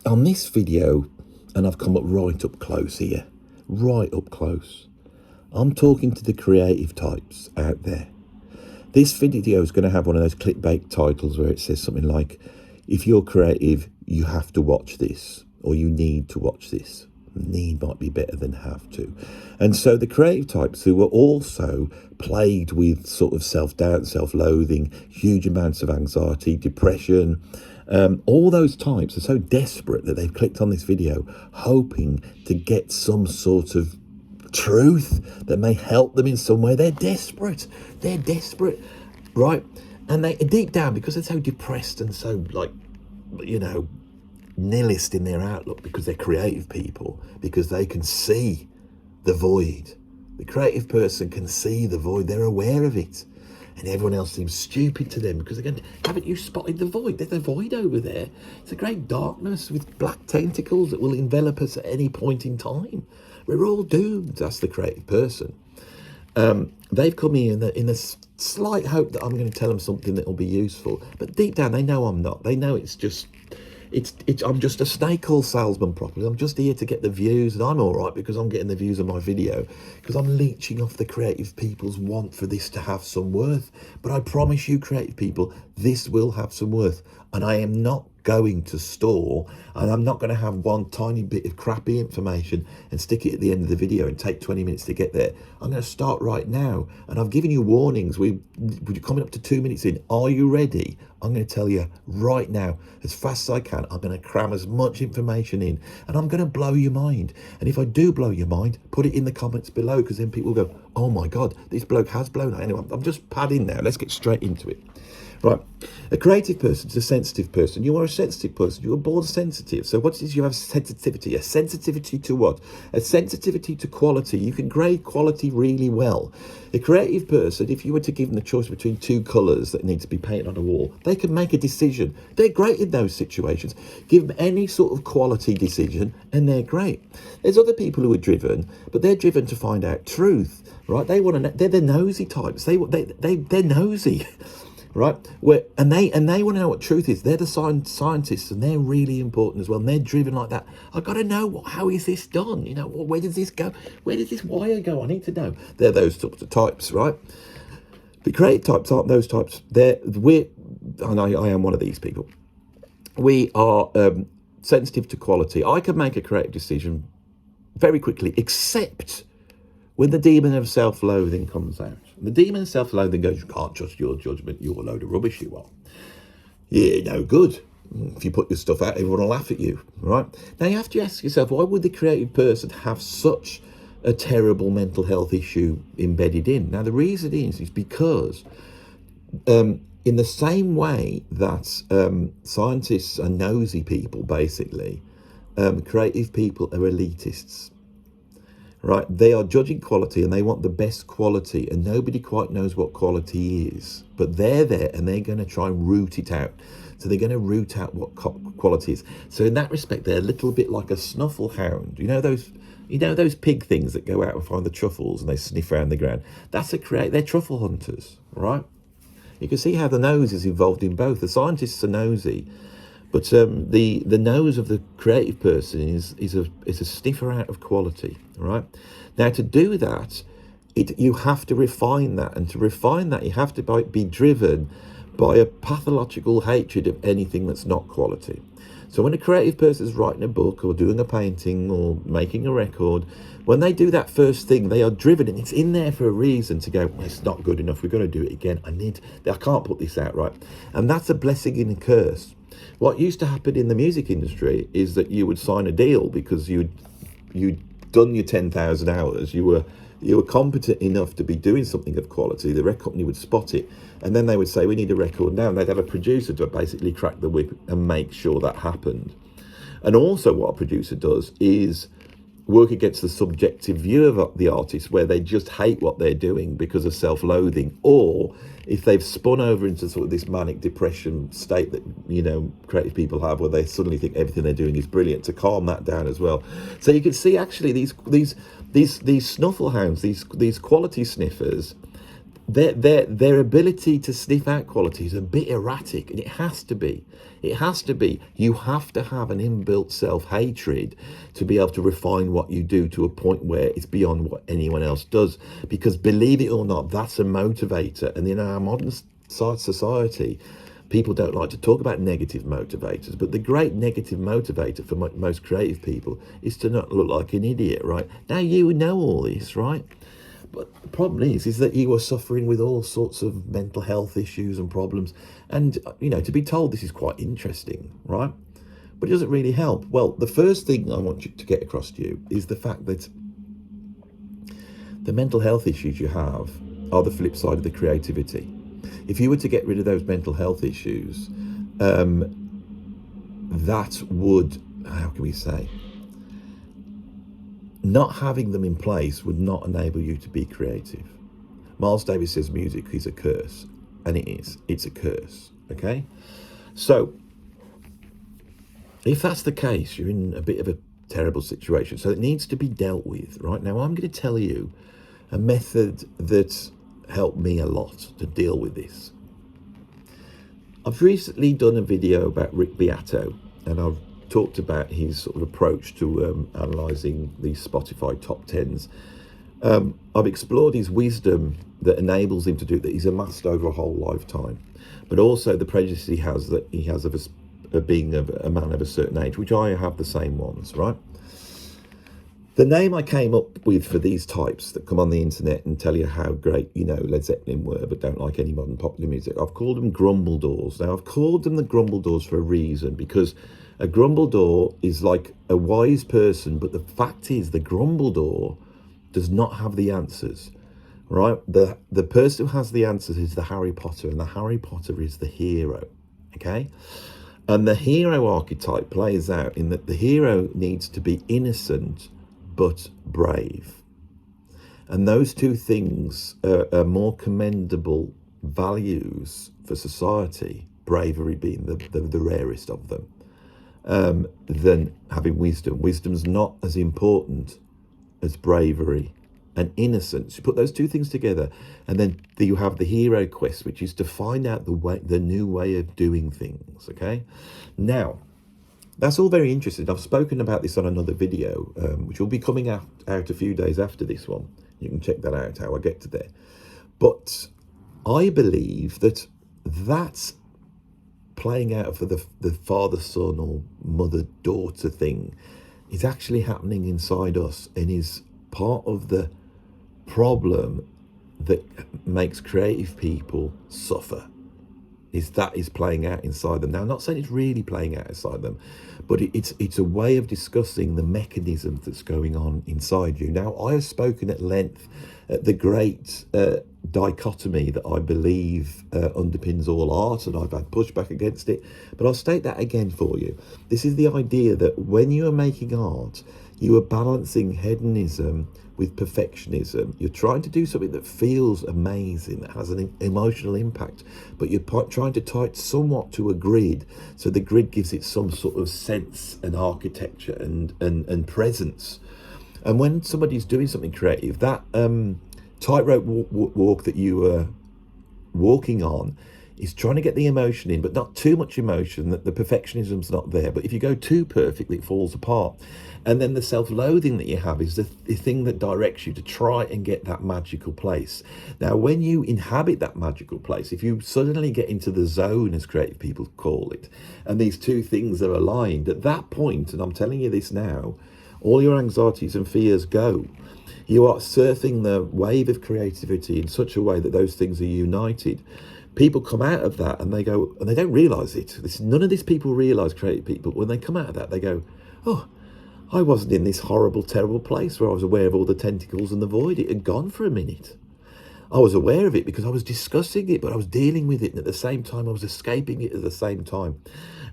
on this video, and I've come up right up close here, right up close. I'm talking to the creative types out there. This video is going to have one of those clickbait titles where it says something like, if you're creative, you have to watch this, or you need to watch this. Need might be better than have to. And so the creative types who were also plagued with sort of self-doubt, self-loathing, huge amounts of anxiety, depression, all those types are so desperate that they've clicked on this video hoping to get some sort of truth that may help them in some way. They're desperate, right? And they deep down, because they're so depressed and so nihilist in their outlook, because they're creative people, because they can see the void. The creative person can see the void, they're aware of it, and everyone else seems stupid to them because they're going, haven't you spotted the void? There's a void over there. It's a great darkness with black tentacles that will envelop us at any point in time. We're all doomed. That's the creative person. They've come here in a slight hope that I'm going to tell them something that will be useful, but deep down they know I'm not. They know it's just I'm just a snake oil salesman properly. I'm just here to get the views, and I'm all right because I'm getting the views of my video, because I'm leeching off the creative people's want for this to have some worth. But I promise you, creative people, this will have some worth, and I am not going to store, and I'm not going to have one tiny bit of crappy information and stick it at the end of the video and take 20 minutes to get there. I'm going to start right now, and I've given you warnings. We're coming up to 2 minutes in. Are you ready? I'm going to tell you right now, as fast as I can. I'm going to cram as much information in, and I'm going to blow your mind. And if I do blow your mind, put it in the comments below, because then people will go, oh my God, this bloke has blown it. Anyway, I'm just padding now. Let's get straight into it. Right, a creative person is a sensitive person. You are a sensitive person. You were born sensitive. So what is you have sensitivity? A sensitivity to what? A sensitivity to quality. You can grade quality really well. A creative person, if you were to give them the choice between two colours that need to be painted on a wall, they can make a decision. They're great in those situations. Give them any sort of quality decision and they're great. There's other people who are driven, but they're driven to find out truth, right? They're the nosy types. They're nosy. Right, and they want to know what truth is. They're the scientists, and they're really important as well. And they're driven like that. I've got to know how is this done? You know, where does this go? Where does this wire go? I need to know. They're those sorts of types, right? The creative types aren't those types. I am one of these people. We are sensitive to quality. I can make a creative decision very quickly, except when the demon of self-loathing comes out. The demon of self-loathing goes, you can't trust your judgment, you're a load of rubbish, you are. You're no good. If you put your stuff out, everyone will laugh at you, right? Now you have to ask yourself, why would the creative person have such a terrible mental health issue embedded in? Now the reason is because in the same way that scientists are nosy people, basically, creative people are elitists. Right, they are judging quality and they want the best quality, and nobody quite knows what quality is, but they're there and they're going to try and root it out. So they're going to root out what quality is. So in that respect, they're a little bit like a snuffle hound. You know those pig things that go out and find the truffles and they sniff around the ground. They're truffle hunters, right? You can see how the nose is involved in both. The scientists are nosy, but the nose of the creative person is a sniffer out of quality, right? Now, to do that, you have to refine that. And to refine that, you have to be driven by a pathological hatred of anything that's not quality. So when a creative person is writing a book or doing a painting or making a record, when they do that first thing, they are driven, and it's in there for a reason to go, well, it's not good enough, we've got to do it again. I can't put this out right. And that's a blessing and a curse. What used to happen in the music industry is that you would sign a deal because you'd done your 10,000 hours, you were competent enough to be doing something of quality. The record company would spot it, and then they would say, we need a record now, and they'd have a producer to basically crack the whip and make sure that happened. And also what a producer does is work against the subjective view of the artist, where they just hate what they're doing because of self-loathing, or if they've spun over into sort of this manic depression state that, you know, creative people have, where they suddenly think everything they're doing is brilliant, to calm that down as well. So you can see actually these snuffle hounds, these quality sniffers, their ability to sniff out quality is a bit erratic, and it has to be. It has to be. You have to have an inbuilt self-hatred to be able to refine what you do to a point where it's beyond what anyone else does. Because believe it or not, that's a motivator. And in our modern society, people don't like to talk about negative motivators, but the great negative motivator for most creative people is to not look like an idiot, right? Now, you know all this, right? But the problem is that you are suffering with all sorts of mental health issues and problems. And, to be told this is quite interesting, right? But it doesn't really help. Well, the first thing I want you to get across to you is the fact that the mental health issues you have are the flip side of the creativity. If you were to get rid of those mental health issues, that would, how can we say, not having them in place would not enable you to be creative. Miles Davis says music is a curse, and it is. It's a curse, okay? So, if that's the case, you're in a bit of a terrible situation. So it needs to be dealt with, right? Now, I'm going to tell you a method that helped me a lot to deal with this. I've recently done a video about Rick Beato, and I've talked about his sort of approach to analysing these Spotify top 10s. I've explored his wisdom that enables him to do that. He's amassed over a whole lifetime, but also the prejudice he has of being a man of a certain age, which I have the same ones, right? The name I came up with for these types that come on the internet and tell you how great, Led Zeppelin were, but don't like any modern popular music, I've called them grumbledores. Now, I've called them the grumbledores for a reason, because a grumbledore is like a wise person, but the fact is the grumbledore does not have the answers, right? The person who has the answers is the Harry Potter, and the Harry Potter is the hero, okay? And the hero archetype plays out in that the hero needs to be innocent but brave. And those two things are more commendable values for society, bravery being the rarest of them, than having wisdom. Wisdom's not as important as bravery and innocence. You put those two things together, and then you have the hero quest, which is to find out the new way of doing things, okay? Now, that's all very interesting. I've spoken about this on another video, which will be coming out a few days after this one. You can check that out, how I get to there. But I believe that that's playing out for the father-son or mother-daughter thing is actually happening inside us, and is part of the problem that makes creative people suffer. Is playing out inside them. Now, I'm not saying it's really playing out inside them, but it's a way of discussing the mechanism that's going on inside you. Now, I have spoken at length at the great dichotomy that I believe underpins all art, and I've had pushback against it, but I'll state that again for you. This is the idea that when you are making art, you are balancing hedonism with perfectionism. You're trying to do something that feels amazing, that has an emotional impact, but you're trying to tie it somewhat to a grid, so the grid gives it some sort of sense and architecture and presence. And when somebody's doing something creative, that tightrope walk that you are walking on is trying to get the emotion in, but not too much emotion, that the perfectionism's not there. But if you go too perfectly, it falls apart. And then the self-loathing that you have is the thing that directs you to try and get that magical place. Now, when you inhabit that magical place, if you suddenly get into the zone, as creative people call it, and these two things are aligned, at that point, and I'm telling you this now, all your anxieties and fears go. You are surfing the wave of creativity in such a way that those things are united. People come out of that and they go, and they don't realise it. None of these people realise, creative people, when they come out of that, they go, oh, I wasn't in this horrible, terrible place where I was aware of all the tentacles and the void. It had gone for a minute. I was aware of it because I was discussing it, but I was dealing with it, and at the same time I was escaping it at the same time.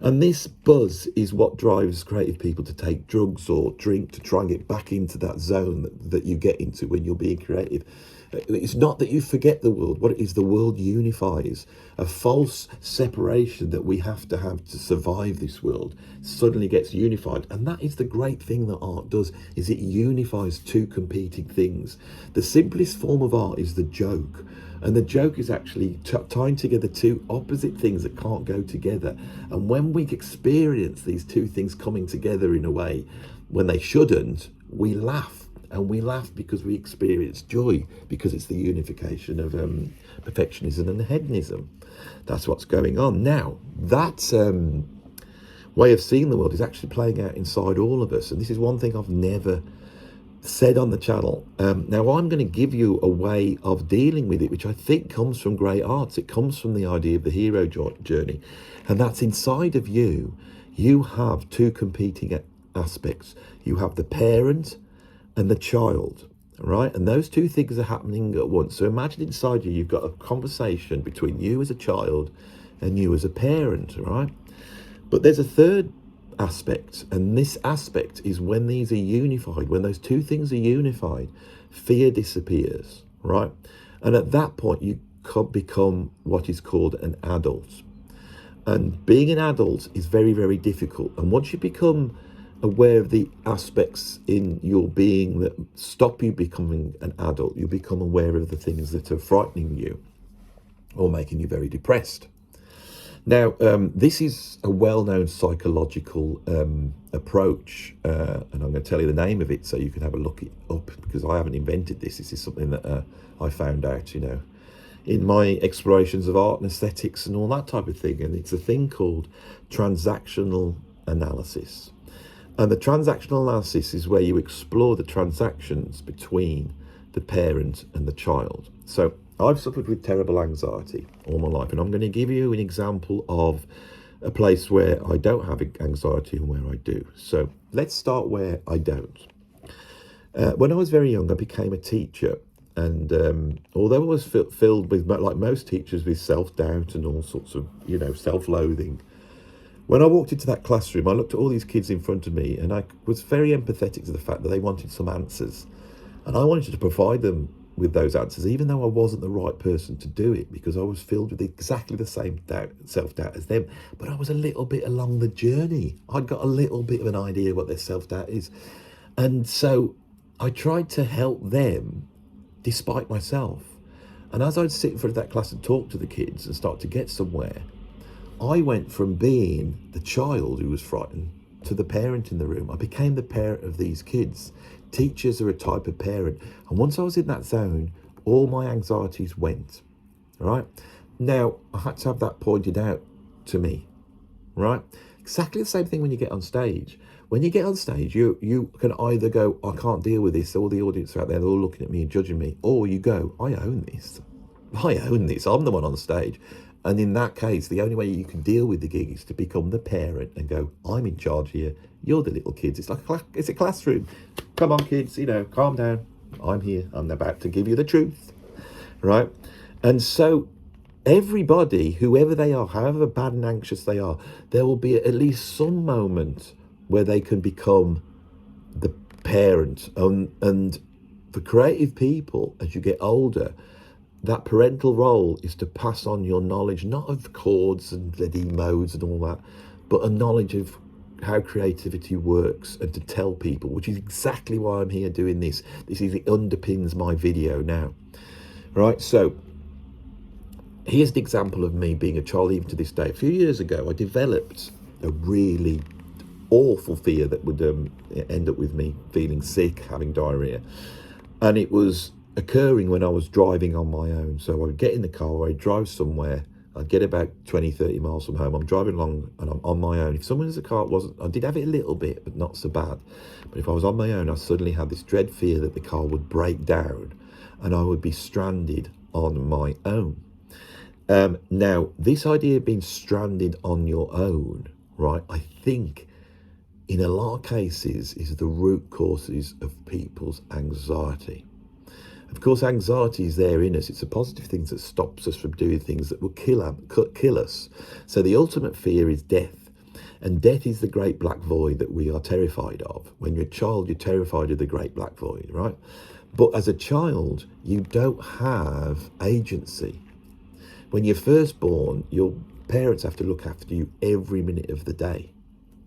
And this buzz is what drives creative people to take drugs or drink to try and get back into that zone that you get into when you're being creative. It's not that you forget the world. What it is, the world unifies. A false separation that we have to survive this world suddenly gets unified. And that is the great thing that art does, is it unifies two competing things. The simplest form of art is the joke. And the joke is actually tying together two opposite things that can't go together. And when we experience these two things coming together in a way when they shouldn't, we laugh. And we laugh because we experience joy, because it's the unification of perfectionism and hedonism. That's what's going on. Now, that way of seeing the world is actually playing out inside all of us. And this is one thing I've never said on the channel. Now, I'm going to give you a way of dealing with it, which I think comes from great arts. It comes from the idea of the hero journey. And that's inside of you. You have two competing aspects. You have the parent and the child, right? And those two things are happening at once. So imagine inside you, you've got a conversation between you as a child and you as a parent, right? But there's a third aspect, and this aspect is when these are unified, when those two things are unified, fear disappears, right? And at that point, you become what is called an adult. And being an adult is very, very difficult. And once you become aware of the aspects in your being that stop you becoming an adult, you become aware of the things that are frightening you or making you very depressed. Now, this is a well-known psychological approach, and I'm going to tell you the name of it so you can have a look it up, because I haven't invented this. This is something that I found out, in my explorations of art and aesthetics and all that type of thing. And it's a thing called transactional analysis. And the transactional analysis is where you explore the transactions between the parent and the child. So I've suffered with terrible anxiety all my life, and I'm going to give you an example of a place where I don't have anxiety and where I do. So let's start where I don't. When I was very young, I became a teacher. And although I was filled with, like most teachers, with self-doubt and all sorts of, self-loathing, when I walked into that classroom, I looked at all these kids in front of me, and I was very empathetic to the fact that they wanted some answers. And I wanted to provide them with those answers, even though I wasn't the right person to do it, because I was filled with exactly the same self-doubt as them. But I was a little bit along the journey. I'd got a little bit of an idea what their self-doubt is. And so I tried to help them despite myself. And as I'd sit in front of that class and talk to the kids and start to get somewhere, I went from being the child who was frightened to the parent in the room. I became the parent of these kids. Teachers are a type of parent. And once I was in that zone, all my anxieties went, right? Now, I had to have that pointed out to me, right? Exactly the same thing when you get on stage. When you get on stage, you can either go, I can't deal with this, all the audience are out there, they're all looking at me and judging me, or you go, I own this. I own this. I'm the one on the stage. And in that case, the only way you can deal with the gig is to become the parent and go, I'm in charge here. You're the little kids. It's like it's a classroom. Come on, kids, calm down. I'm here. I'm about to give you the truth, right? And so everybody, whoever they are, however bad and anxious they are, there will be at least some moment where they can become the parent. And for creative people, as you get older, that parental role is to pass on your knowledge, not of chords and bloody modes and all that, but a knowledge of how creativity works, and to tell people, which is exactly why I'm here doing this. This is, it underpins my video now, right? So here's the example of me being a child even to this day. A few years ago, I developed a really awful fear that would end up with me feeling sick, having diarrhea. And it was occurring when I was driving on my own. So I'd get in the car, I'd drive somewhere, I'd get about 20, 30 miles from home. I'm driving along and I'm on my own. If someone in the car I did have it a little bit, but not so bad. But if I was on my own, I suddenly had this dread fear that the car would break down and I would be stranded on my own. Now, this idea of being stranded on your own, right, I think in a lot of cases is the root causes of people's anxiety. Of course, anxiety is there in us. It's a positive thing that stops us from doing things that will kill us. So the ultimate fear is death. And death is the great black void that we are terrified of. When you're a child, you're terrified of the great black void, right? But as a child, you don't have agency. When you're first born, your parents have to look after you every minute of the day.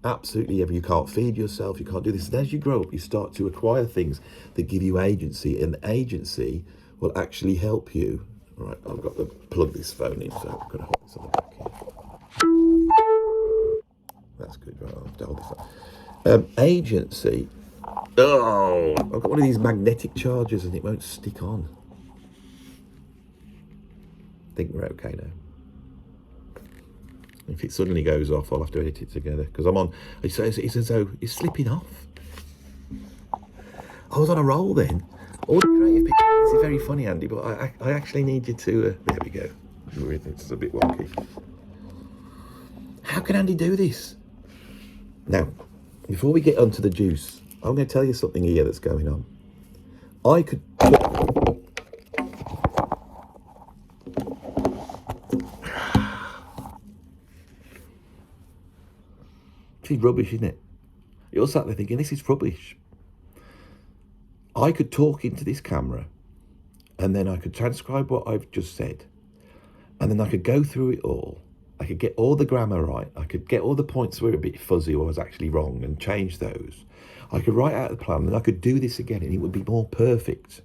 Absolutely every. You can't feed yourself, you can't do this. And as you grow up, you start to acquire things that give you agency, and agency will actually help you. All right, I've got to plug this phone in, so I'm going to hold this on the back here. That's good, right? I'll have to hold this up. Agency. Oh, I've got one of these magnetic chargers and it won't stick on. I think we're okay now. If it suddenly goes off, I'll have to edit it together because I'm on. It's as though it's slipping off. I was on a roll then. All the creative people. This is very funny, Andy, but I actually need you to. There we go. It's a bit wonky. How can Andy do this? Now, before we get onto the juice, I'm going to tell you something here that's going on. I could. This is rubbish, isn't it? You're sat there thinking, this is rubbish. I could talk into this camera and then I could transcribe what I've just said. And then I could go through it all. I could get all the grammar right. I could get all the points where a bit fuzzy or I was actually wrong and change those. I could write out the plan and I could do this again and it would be more perfect.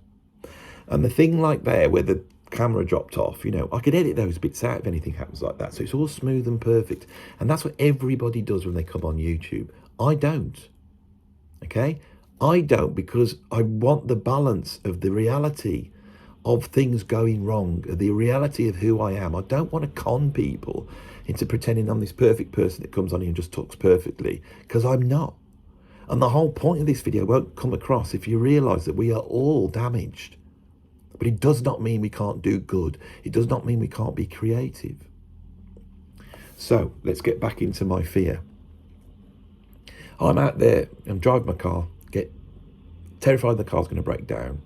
And the thing like there where the camera dropped off, you know, I could edit those bits out if anything happens like that. So it's all smooth and perfect. And that's what everybody does when they come on YouTube. I don't. Okay? I don't, because I want the balance of the reality of things going wrong, the reality of who I am. I don't want to con people into pretending I'm this perfect person that comes on here and just talks perfectly, because I'm not. And the whole point of this video won't come across if you realise that we are all damaged. But it does not mean we can't do good. It does not mean we can't be creative. So let's get back into my fear. I'm out there, I'm driving my car, get terrified the car's going to break down.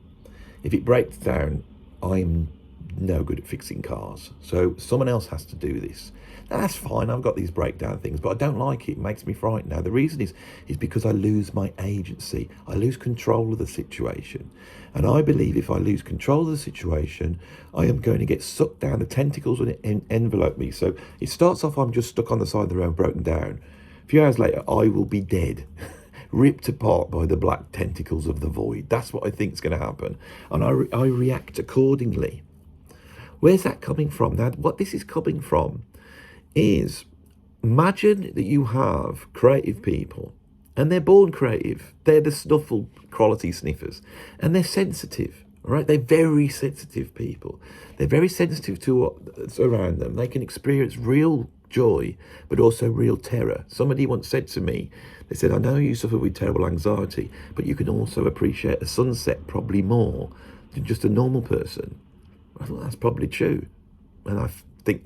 If it breaks down, I'm no good at fixing cars. So someone else has to do this. Now, that's fine. I've got these breakdown things, but I don't like it. It makes me frightened. Now, the reason is because I lose my agency. I lose control of the situation. And I believe if I lose control of the situation, I am going to get sucked down. The tentacles will envelope me. So it starts off, I'm just stuck on the side of the road, broken down. A few hours later, I will be dead. Ripped apart by the black tentacles of the void. That's what I think is going to happen. And I react accordingly. Where's that coming from? Now, what this is coming from is, imagine that you have creative people and they're born creative. They're the snuffle quality sniffers and they're sensitive, all right? They're very sensitive people. They're very sensitive to what's around them. They can experience real joy, but also real terror. Somebody once said to me, they said, I know you suffer with terrible anxiety, but you can also appreciate a sunset probably more than just a normal person. I thought that's probably true. And I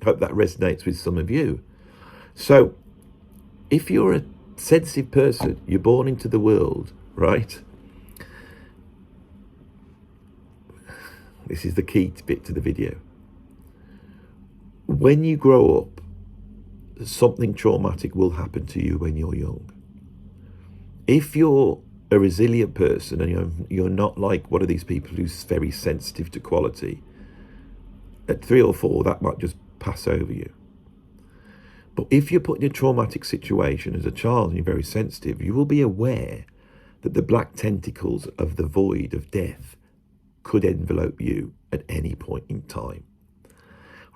hope that resonates with some of you. So if you're a sensitive person, you're born into the world, right? This is the key bit to the video. When you grow up, something traumatic will happen to you when you're young. If you're a resilient person and you're not like one of these people who's very sensitive to quality, at 3 or 4, that might just pass over you. But if you're put in a traumatic situation as a child and you're very sensitive, you will be aware that the black tentacles of the void of death could envelope you at any point in time.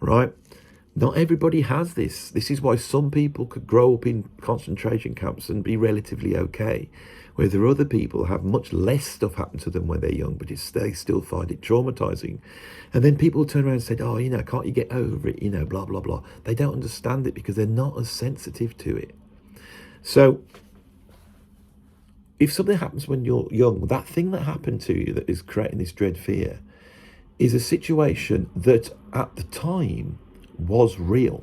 Right? Not everybody has this. This is why some people could grow up in concentration camps and be relatively okay, whereas there are other people have much less stuff happen to them when they're young, but they still find it traumatizing. And then people turn around and say, oh, you know, can't you get over it? You know, blah, blah, blah. They don't understand it because they're not as sensitive to it. So if something happens when you're young, that thing that happened to you that is creating this dread fear is a situation that at the time was real.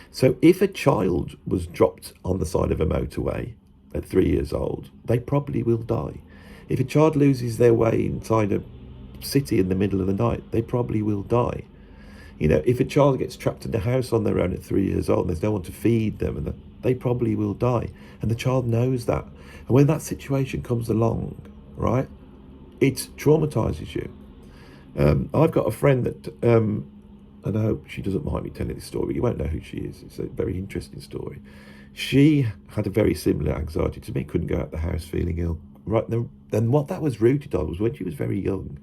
So if a child was dropped on the side of a motorway at 3 years old, they probably will die. If a child loses their way inside a city in the middle of the night, they probably will die. You know, if a child gets trapped in a house on their own at 3 years old and there's no one to feed them, and they probably will die. And the child knows that. And when that situation comes along, right, it traumatizes you. I've got a friend that, and I hope she doesn't mind me telling this story, but you won't know who she is. It's a very interesting story. She had a very similar anxiety to me, couldn't go out the house feeling ill. Right, then what that was rooted on was when she was very young,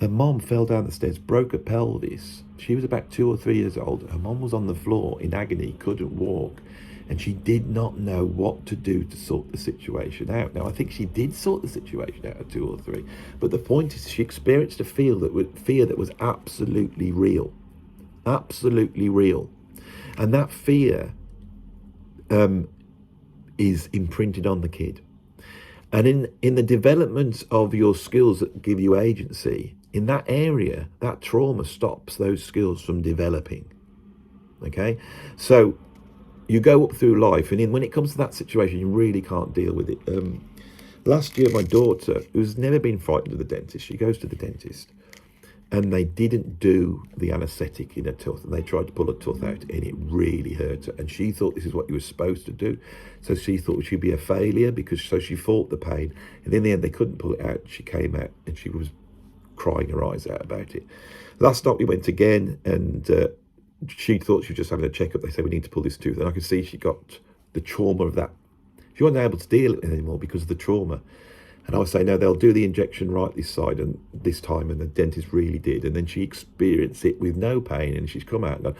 her mom fell down the stairs, broke her pelvis. She was about 2 or 3 years old. Her mom was on the floor in agony, couldn't walk, and she did not know what to do to sort the situation out. Now, I think she did sort the situation out at 2 or 3, but the point is she experienced a fear that was absolutely real. Absolutely real. And that fear is imprinted on the kid. And in the development of your skills that give you agency, in that area, that trauma stops those skills from developing. Okay? So you go up through life, and when it comes to that situation, you really can't deal with it. Last year, my daughter, who's never been frightened of the dentist, she goes to the dentist, and they didn't do the anaesthetic in her tooth, and they tried to pull her tooth out, and it really hurt her. And she thought this is what you were supposed to do. So she thought she'd be a failure, so she fought the pain. And in the end, they couldn't pull it out. She came out, and she was crying her eyes out about it. Last night we went again, and she thought she was just having a checkup. They said, we need to pull this tooth. And I could see she got the trauma of that. She wasn't able to deal with it anymore because of the trauma. And I was saying, no, they'll do the injection right this side and this time, and the dentist really did. And then she experienced it with no pain, and she's come out and gone,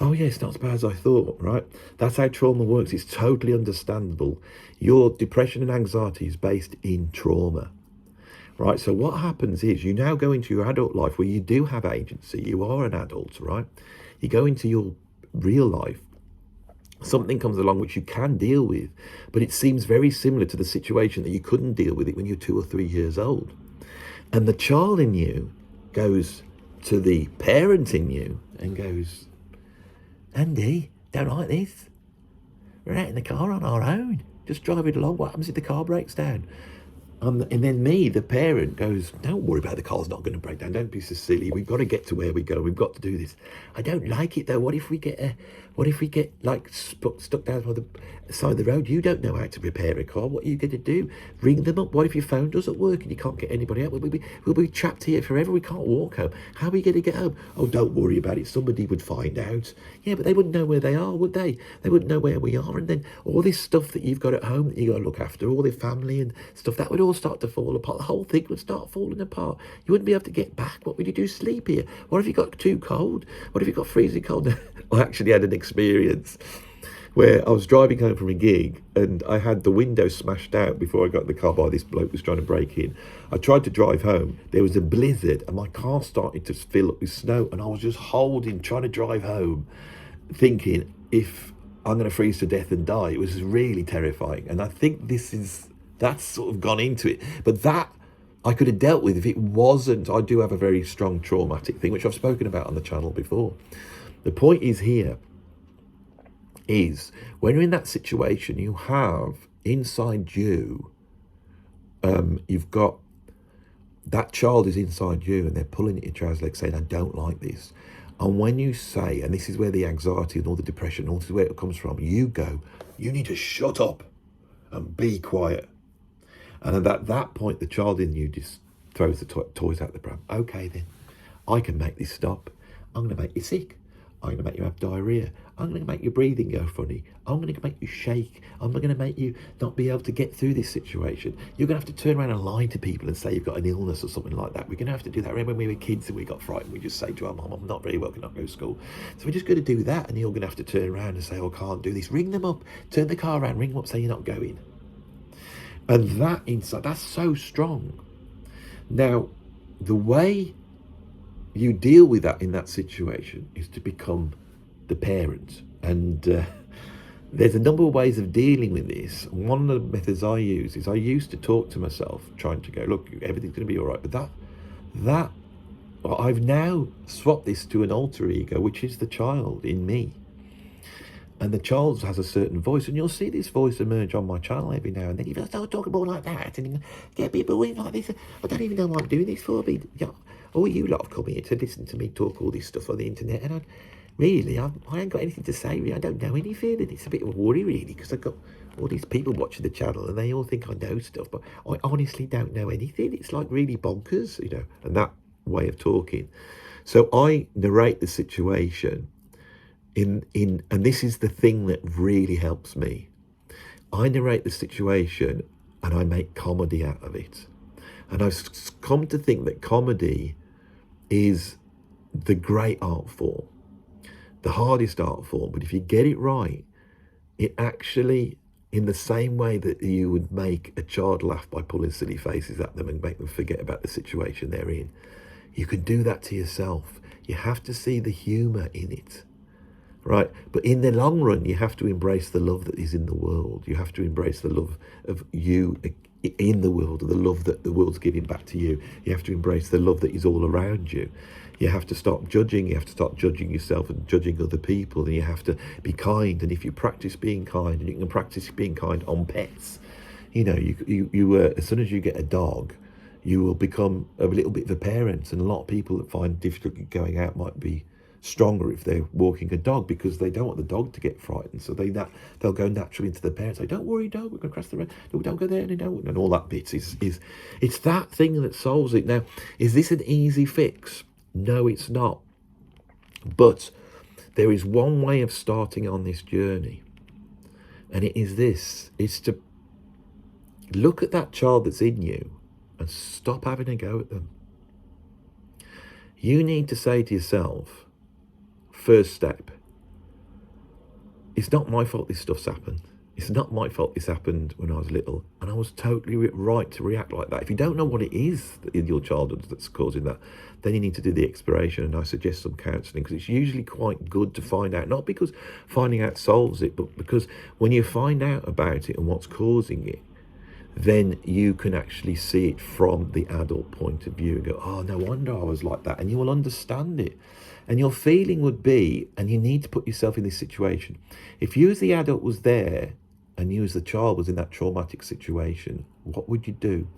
oh yeah, it's not as bad as I thought, right? That's how trauma works. It's totally understandable. Your depression and anxiety is based in trauma, right? So what happens is you now go into your adult life where you do have agency. You are an adult, right? You go into your real life. Something comes along which you can deal with, but it seems very similar to the situation that you couldn't deal with it when you're 2 or 3 years old. And the child in you goes to the parent in you and goes, Andy, don't like this. We're out in the car on our own, just driving along. What happens if the car breaks down? And then me, the parent, goes, don't worry about the car's not going to break down. Don't be so silly. We've got to get to where we go. We've got to do this. I don't like it though. What if we get like stuck down by the side of the road? You don't know how to repair a car. What are you going to do? Ring them up. What if your phone doesn't work and you can't get anybody out? We'll be trapped here forever. We can't walk home. How are we going to get home? Oh, don't worry about it. Somebody would find out. Yeah, but they wouldn't know where they are, would they? They wouldn't know where we are. And then all this stuff that you've got at home that you got to look after, all the family and stuff, that would all start to fall apart. The whole thing would start falling apart. You wouldn't be able to get back. What would you do? Sleep here? What if you got too cold? What if you got freezing cold? I actually had an experience where I was driving home from a gig and I had the window smashed out before I got in the car by this bloke who was trying to break in. I tried to drive home. There was a blizzard and my car started to fill up with snow, and I was just trying to drive home, thinking if I'm going to freeze to death and die. It was really terrifying. And I think that's sort of gone into it. But that I could have dealt with if it wasn't. I do have a very strong traumatic thing, which I've spoken about on the channel before. The point is here is when you're in that situation, you have inside you, you've got that child is inside you and they're pulling at your trouser leg saying, I don't like this. And when you say, and this is where the anxiety and all the depression, all this is where it comes from, you go, you need to shut up and be quiet. And at that point, the child in you just throws the toys out the pram. Okay, then, I can make this stop. I'm going to make you sick. I'm going to make you have diarrhea. I'm going to make your breathing go funny. I'm going to make you shake. I'm going to make you not be able to get through this situation. You're going to have to turn around and lie to people and say you've got an illness or something like that. We're going to have to do that. Remember when we were kids and we got frightened, we just say to our mum, I'm not very well, cannot go to school. So we're just going to do that, and you're going to have to turn around and say, oh, I can't do this. Ring them up, turn the car around, ring them up, say you're not going. And that inside, that's so strong. Now, the way you deal with that in that situation is to become the parent. And there's a number of ways of dealing with this. One of the methods I use is I used to talk to myself, trying to go, look, everything's going to be all right. But I've now swapped this to an alter ego, which is the child in me. And the child has a certain voice, and you'll see this voice emerge on my channel every now and then. If I start talking more like that and get people in like this, I don't even know what I'm doing this for. All you lot have come here to listen to me talk all this stuff on the internet, and really, I ain't got anything to say. Really. I don't know anything, and it's a bit of a worry, really, because I've got all these people watching the channel, and they all think I know stuff, but I honestly don't know anything. It's like really bonkers, and that way of talking. So I narrate the situation and this is the thing that really helps me. I narrate the situation and I make comedy out of it. And I've come to think that comedy is the great art form, the hardest art form. But if you get it right, it actually, in the same way that you would make a child laugh by pulling silly faces at them and make them forget about the situation they're in, you can do that to yourself. You have to see the humor in it. Right, but in the long run, you have to embrace the love that is in the world. You have to embrace the love of you in the world, the love that the world's giving back to you. You have to embrace the love that is all around you. You have to stop judging. You have to start judging yourself and judging other people. And you have to be kind. And if you practice being kind, and you can practice being kind on pets, as soon as you get a dog, you will become a little bit of a parent. And a lot of people that find difficulty going out might be stronger if they're walking a dog, because they don't want the dog to get frightened, so they'll go naturally into the parents, say, don't worry, dog, we're going to cross the road, no, don't go there, and all that bits is it's that thing that solves it. Now, is this an easy fix? No, it's not. But there is one way of starting on this journey, and it is this: it's to look at that child that's in you and stop having a go at them. You need to say to yourself, first step, it's not my fault this stuff's happened. It's not my fault this happened when I was little, and I was totally right to react like that. If you don't know what it is in your childhood that's causing that, then you need to do the exploration, and I suggest some counselling, because it's usually quite good to find out, not because finding out solves it, but because when you find out about it and what's causing it, then you can actually see it from the adult point of view and go, oh, no wonder I was like that, and you will understand it. And your feeling would be, and you need to put yourself in this situation, if you as the adult was there and you as the child was in that traumatic situation, what would you do?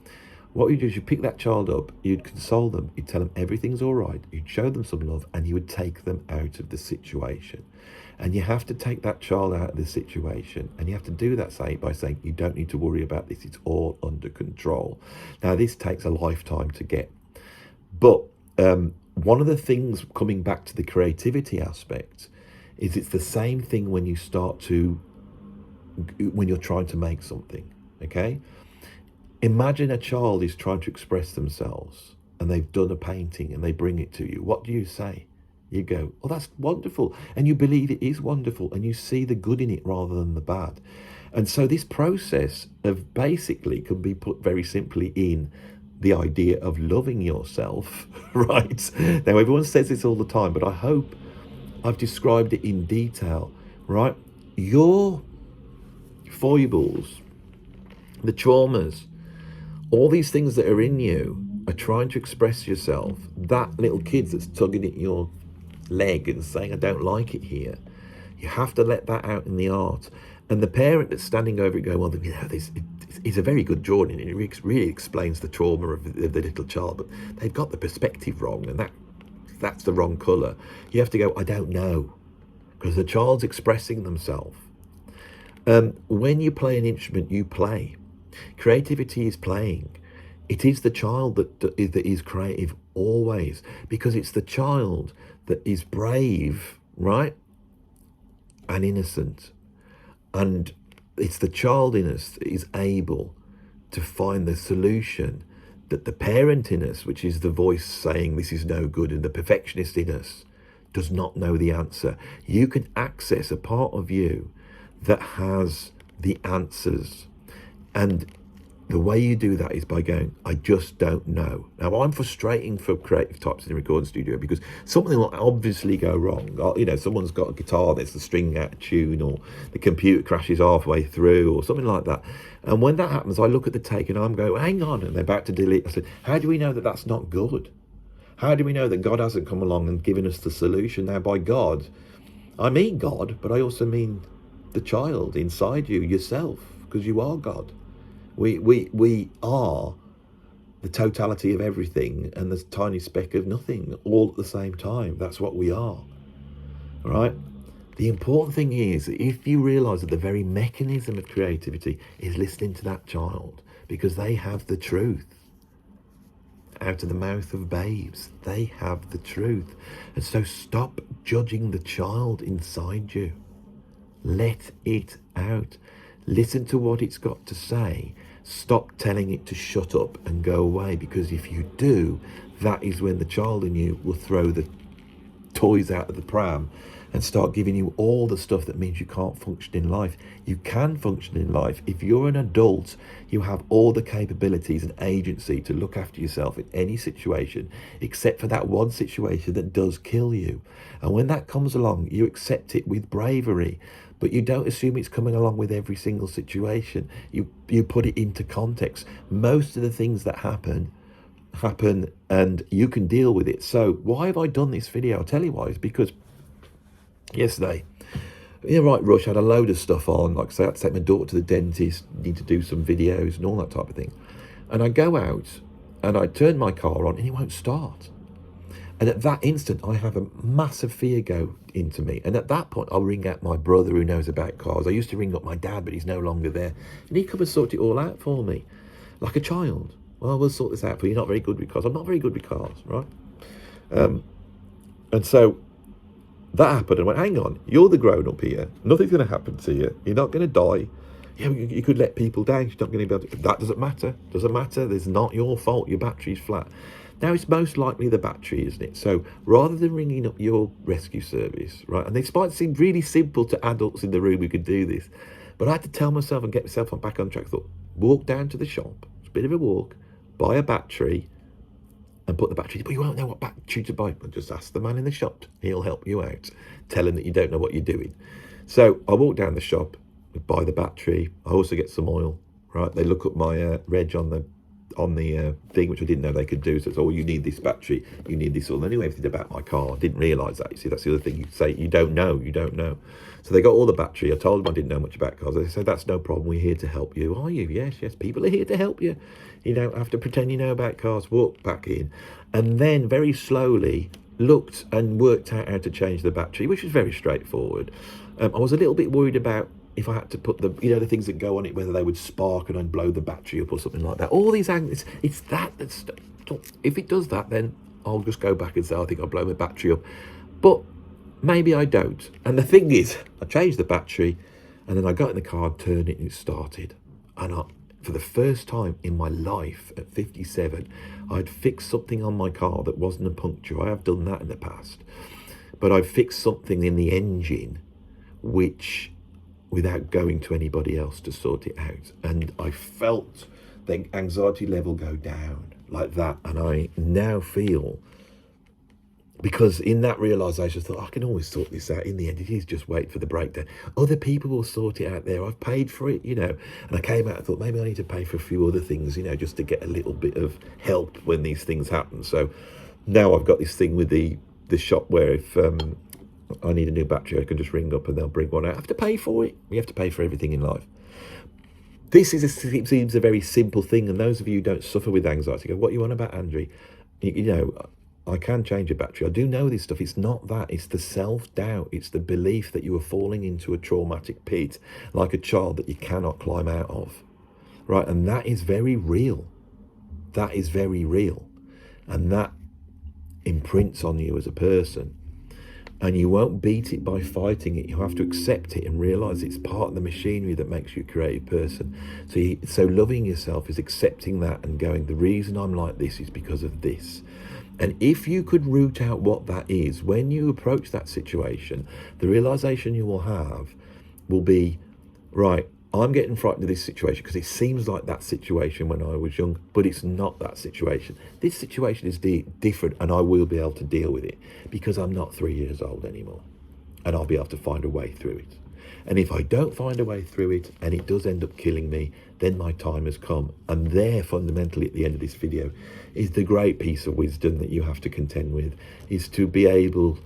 What you'd do is you'd pick that child up, you'd console them, you'd tell them everything's all right, you'd show them some love, and you would take them out of the situation. And you have to take that child out of the situation, and you have to do that by saying, you don't need to worry about this, it's all under control. Now, this takes a lifetime to get. But one of the things, coming back to the creativity aspect, is it's the same thing when you're trying to make something, okay? Imagine a child is trying to express themselves and they've done a painting and they bring it to you. What do you say? You go, oh, that's wonderful. And you believe it is wonderful, and you see the good in it rather than the bad. And so this process of basically can be put very simply in the idea of loving yourself, right? Now, everyone says this all the time, but I hope I've described it in detail, right? Your foibles, the traumas, all these things that are in you are trying to express yourself. That little kid that's tugging at your leg and saying, I don't like it here. You have to let that out in the art. And the parent that's standing over it going, well, this is a very good drawing, and it really explains the trauma of the little child, but they've got the perspective wrong, and that's the wrong colour. You have to go, I don't know, because the child's expressing themselves. When you play an instrument, you play. Creativity is playing. It is the child that is creative always, because it's the child that is brave, right, and innocent. And it's the child in us that is able to find the solution that the parent in us, which is the voice saying this is no good, and the perfectionist in us does not know the answer. You can access a part of you that has the answers. And the way you do that is by going, I just don't know. Now, I'm frustrating for creative types in a recording studio because something will obviously go wrong. Someone's got a guitar that's the string out of tune, or the computer crashes halfway through, or something like that. And when that happens, I look at the take and I'm going, hang on, and they're about to delete. I said, how do we know that that's not good? How do we know that God hasn't come along and given us the solution? Now, by God, I mean God, but I also mean the child inside you, yourself, because you are God. We are the totality of everything and the tiny speck of nothing all at the same time. That's what we are, All right. The important thing is, if you realize that the very mechanism of creativity is listening to that child, because they have the truth out of the mouth of babes. They have the truth. And so stop judging the child inside you. Let it out. Listen to what it's got to say. Stop telling it to shut up and go away, because if you do, that is when the child in you will throw the toys out of the pram and start giving you all the stuff that means you can't function in life. You can function in life. If you're an adult, you have all the capabilities and agency to look after yourself in any situation, except for that one situation that does kill you. And when that comes along, you accept it with bravery, but you don't assume it's coming along with every single situation. You put it into context. Most of the things that happen and you can deal with it. So why have I done this video? I'll tell you why. It's because yesterday, rush, I had a load of stuff on. Like I say, I had to take my daughter to the dentist, need to do some videos and all that type of thing. And I go out and I turn my car on and it won't start. And at that instant, I have a massive fear go into me. And at that point, I'll ring out my brother who knows about cars. I used to ring up my dad, but he's no longer there. And he'd come and sort it all out for me, like a child. Well, we'll sort this out for you. You're not very good with cars. I'm not very good with cars, right? And so that happened. And I went, hang on, you're the grown-up here. Nothing's going to happen to you. You're not going to die. Yeah, you could let people down. You're not going to be able to. That doesn't matter. Doesn't matter. It's not your fault. Your battery's flat. Now, it's most likely the battery, isn't it? So rather than ringing up your rescue service, right, and this might seem really simple to adults in the room who could do this, but I had to tell myself and get myself back on track. I thought, walk down to the shop. It's a bit of a walk. Buy a battery and put the battery, but you won't know what battery to buy. But just ask the man in the shop. He'll help you out. Tell him that you don't know what you're doing. So I walk down the shop, buy the battery. I also get some oil, right? They look up my reg on the thing, which I didn't know they could do. So it's, oh, you need this battery, you need this oil. They knew everything about my car. I didn't realise that. You see, that's the other thing. You say, you don't know. So they got all the battery. I told them I didn't know much about cars. They said, that's no problem. We're here to help you. Are you? Yes. People are here to help you. You don't have to pretend you know about cars. Walk back in. And then very slowly looked and worked out how to change the battery, which was very straightforward. I was a little bit worried about if I had to put the things that go on it, whether they would spark and I'd blow the battery up or something like that. All these angles, it's that's, if it does that, then I'll just go back and say, I think I'll blow my battery up. But maybe I don't. And the thing is, I changed the battery and then I got in the car and turned it and it started. And for the first time in my life at 57, I'd fixed something on my car that wasn't a puncture. I have done that in the past. But I've fixed something in the engine which, without going to anybody else to sort it out. And I felt the anxiety level go down like that. And I now feel, because in that realisation, I thought, I can always sort this out. In the end, it is just wait for the breakdown. Other people will sort it out there. I've paid for it, And I came out and thought, maybe I need to pay for a few other things, just to get a little bit of help when these things happen. So now I've got this thing with the shop where if I need a new battery, I can just ring up and they'll bring one out. I have to pay for it. We have to pay for everything in life. This seems a very simple thing, and those of you who don't suffer with anxiety go, what you on about, Andrew? I can change a battery. I do know this stuff. It's not that. It's the self-doubt. It's the belief that you are falling into a traumatic pit like a child that you cannot climb out of, right? And that is very real. That is very real. And that imprints on you as a person. And you won't beat it by fighting it. You have to accept it and realise it's part of the machinery that makes you a creative person. So loving yourself is accepting that and going, the reason I'm like this is because of this. And if you could root out what that is, when you approach that situation, the realisation you will have will be, right, I'm getting frightened of this situation because it seems like that situation when I was young, but it's not that situation. This situation is different, and I will be able to deal with it because I'm not 3 years old anymore, and I'll be able to find a way through it. And if I don't find a way through it and it does end up killing me, then my time has come. And there, fundamentally, at the end of this video, is the great piece of wisdom that you have to contend with, is to be able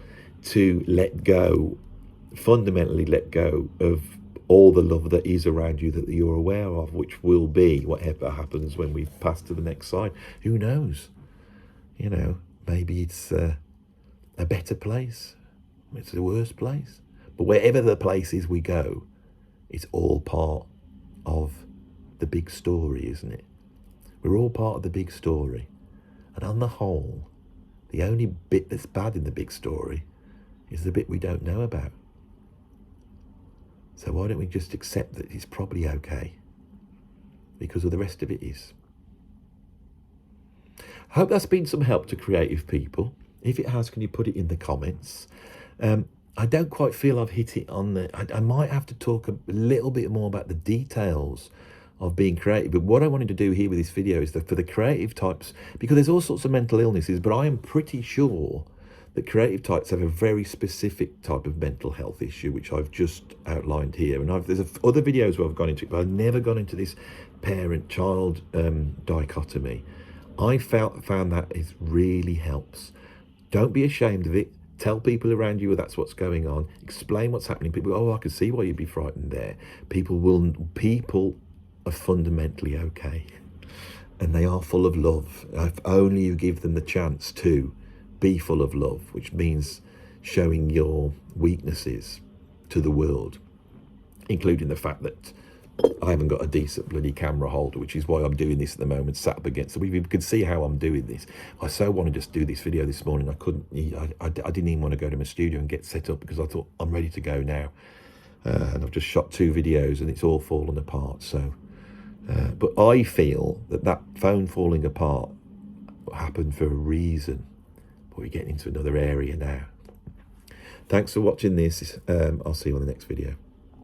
to let go, fundamentally let go of all the love that is around you that you're aware of, which will be whatever happens when we pass to the next side. Who knows? Maybe it's a better place. It's the worst place. But wherever the place is we go, it's all part of the big story, isn't it? We're all part of the big story. And on the whole, the only bit that's bad in the big story is the bit we don't know about. So why don't we just accept that it's probably okay? Because of the rest of it is. I hope that's been some help to creative people. If it has, can you put it in the comments? I don't quite feel I've hit it on the... I might have to talk a little bit more about the details of being creative. But what I wanted to do here with this video is that for the creative types, because there's all sorts of mental illnesses, but I am pretty sure that creative types have a very specific type of mental health issue, which I've just outlined here. And there's other videos where I've gone into it, but I've never gone into this parent-child dichotomy. I found that it really helps. Don't be ashamed of it. Tell people around you that's what's going on. Explain what's happening. People, oh, I can see why you'd be frightened there. People are fundamentally okay. And they are full of love. If only you give them the chance to be full of love, which means showing your weaknesses to the world, including the fact that I haven't got a decent bloody camera holder, which is why I'm doing this at the moment, sat up against. So you can see how I'm doing this. I so want to just do this video this morning. I couldn't. I didn't even want to go to my studio and get set up because I thought I'm ready to go now. And I've just shot 2 videos and it's all fallen apart. So, but I feel that phone falling apart happened for a reason. But we're getting into another area now. Thanks for watching this. I'll see you on the next video.